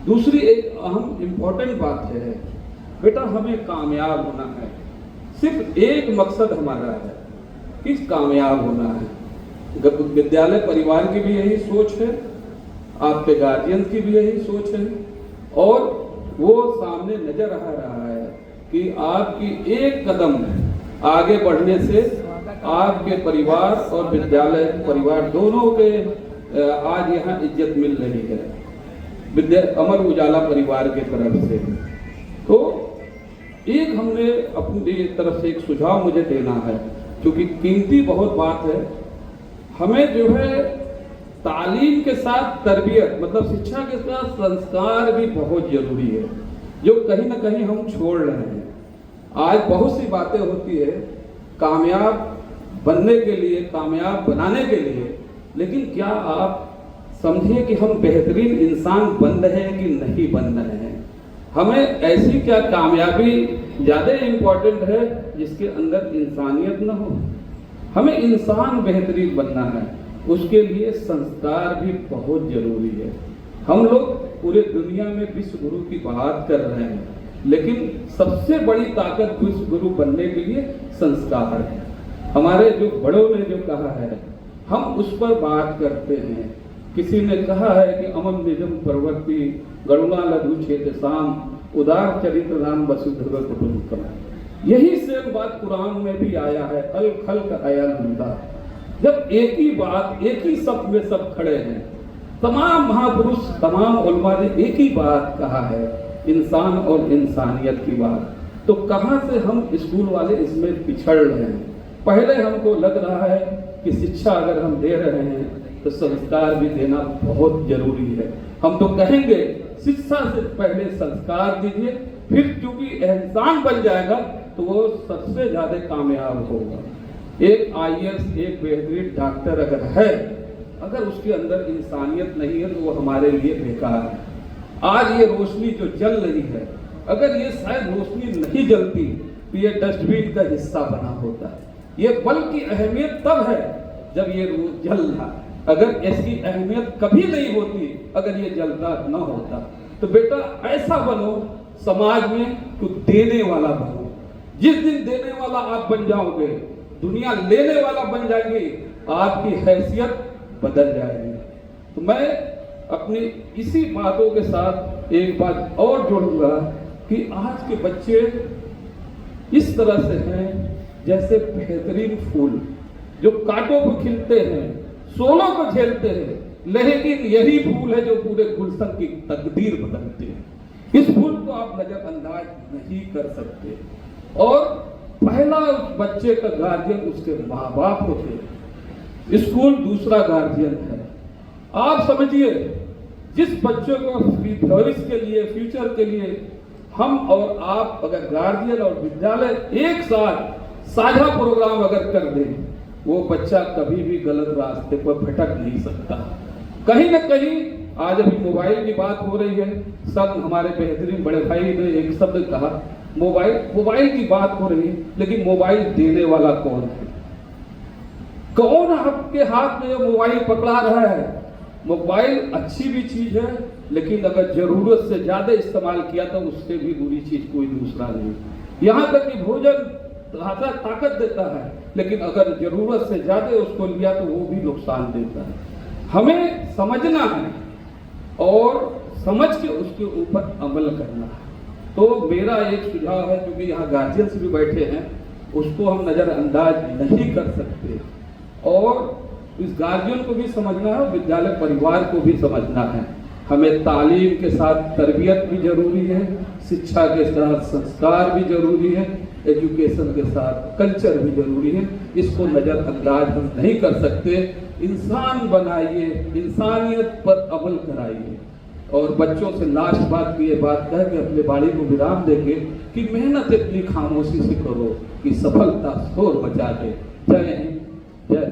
दूसरी एक अहम इम्पोर्टेंट बात है, बेटा हमें कामयाब होना है। सिर्फ एक मकसद हमारा है कि कामयाब होना है। विद्यालय परिवार की भी यही सोच है, आपके गार्जियन की भी यही सोच है, और वो सामने नजर आ रहा है कि आपकी एक कदम आगे बढ़ने से आपके परिवार और विद्यालय परिवार दोनों के आज यहाँ इज्जत मिल रही है अमर उजाला परिवार के तरफ से। तो एक हमने अपनी तरफ से एक सुझाव मुझे देना है, क्योंकि कीमती बहुत बात है। हमें जो है तालीम के साथ तरबियत, मतलब शिक्षा के साथ संस्कार भी बहुत जरूरी है, जो कहीं ना कहीं हम छोड़ रहे हैं। आज बहुत सी बातें होती है कामयाब बनने के लिए, कामयाब बनाने के लिए, लेकिन क्या आप समझिए कि हम बेहतरीन इंसान बन रहे हैं कि नहीं बन रहे हैं। हमें ऐसी क्या कामयाबी ज़्यादा इम्पोर्टेंट है जिसके अंदर इंसानियत न हो। हमें इंसान बेहतरीन बनना है, उसके लिए संस्कार भी बहुत जरूरी है। हम लोग पूरे दुनिया में विश्व गुरु की बात कर रहे हैं, लेकिन सबसे बड़ी ताकत विश्व गुरु बनने के लिए संस्कार है। हमारे जो बड़ों ने जो कहा है हम उस पर बात करते हैं। किसी ने कहा है कि अमन निजम प्रवृत्ति गरुणा लघु छेद शाम उदार चरित्र राम वसुधैव कुटुंबकम। यही सेम बात कुरान में भी आया है, अल खल्क अयल हुदा। जब एक ही बात, एक ही शब्द में सब खड़े हैं, तमाम महापुरुष, तमाम उलमा ने एक ही बात कहा है, इंसान और इंसानियत की बात। तो कहां से हम स्कूल वाले इसमें पिछड़ रहे हैं। पहले हमको लग रहा है कि शिक्षा अगर हम दे रहे हैं तो संस्कार भी देना बहुत जरूरी है। हम तो कहेंगे शिक्षा से पहले संस्कार दीजिए, फिर क्योंकि इंसान बन जाएगा तो वो सबसे ज्यादा कामयाब होगा। एक आईएएस, एक बेहतरीन डॉक्टर अगर है, अगर उसके अंदर इंसानियत नहीं है तो वो हमारे लिए बेकार है। आज ये रोशनी जो जल रही है, अगर ये शायद रोशनी नहीं जलती तो ये डस्टबिन का हिस्सा बना होता। ये बल्ब की अहमियत तब है जब ये जल रहा। अगर इसकी अहमियत कभी नहीं होती अगर ये जलता न होता। तो बेटा ऐसा बनो समाज में कुछ देने वाला बनो। जिस दिन देने वाला आप बन जाओगे, दुनिया लेने वाला बन जाएगी, आपकी हैसियत बदल जाएगी। तो मैं अपनी इसी बातों के साथ एक बात और जोड़ूंगा कि आज के बच्चे इस तरह से हैं जैसे बेहतरीन फूल जो कांटों को खिलते हैं, सोलों को झेलते हैं, लेकिन यही फूल है जो पूरे गुलशन की तकदीर बदलते हैं। इस फूल को आप नजरअंदाज नहीं कर सकते। और पहला उस बच्चे का गार्जियन उसके माँ बाप होते हैं, स्कूल दूसरा गार्जियन है। आप समझिए जिस बच्चे को भविष्य के लिए, फ्यूचर के लिए हम और आप अगर गार्जियन और विद्यालय एक साथ साझा प्रोग्राम अगर कर दें, वो बच्चा कभी भी गलत रास्ते पर भटक नहीं सकता। कहीं ना कहीं आज अभी मोबाइल की बात हो रही है, सब हमारे बेहतरीन बड़े भाई ने एक शब्द कहा, मोबाइल की बात हो रही है, लेकिन मोबाइल देने वाला कौन है? कौन आपके हाथ में मोबाइल पकड़ा रहा है? मोबाइल अच्छी भी चीज है, लेकिन अगर जरूरत से ज्यादा इस्तेमाल किया तो उससे भी बुरी चीज कोई दूसरा नहीं। यहाँ तक कि भोजन ताकत देता है, लेकिन अगर जरूरत से ज्यादा उसको लिया तो वो भी नुकसान देता है। हमें समझना है और समझ के उसके ऊपर अमल करना है। तो मेरा एक सुझाव है, क्योंकि यहाँ गार्जियंस भी बैठे हैं, उसको हम नजरअंदाज नहीं कर सकते। और इस गार्जियन को भी समझना है, विद्यालय परिवार को भी समझना है। हमें तालीम के साथ तरबियत भी जरूरी है, शिक्षा के साथ संस्कार भी जरूरी है, एजुकेशन के साथ कल्चर भी जरूरी है। इसको नजरअंदाज हम नहीं कर सकते। इंसान बनाइए, इंसानियत पर अमल कराइए। और बच्चों से लास्ट बात की ये बात कह के अपने बाणी को विराम देंगे कि मेहनत इतनी खामोशी से करो कि सफलता शोर मचा दे। जय हिंद, जय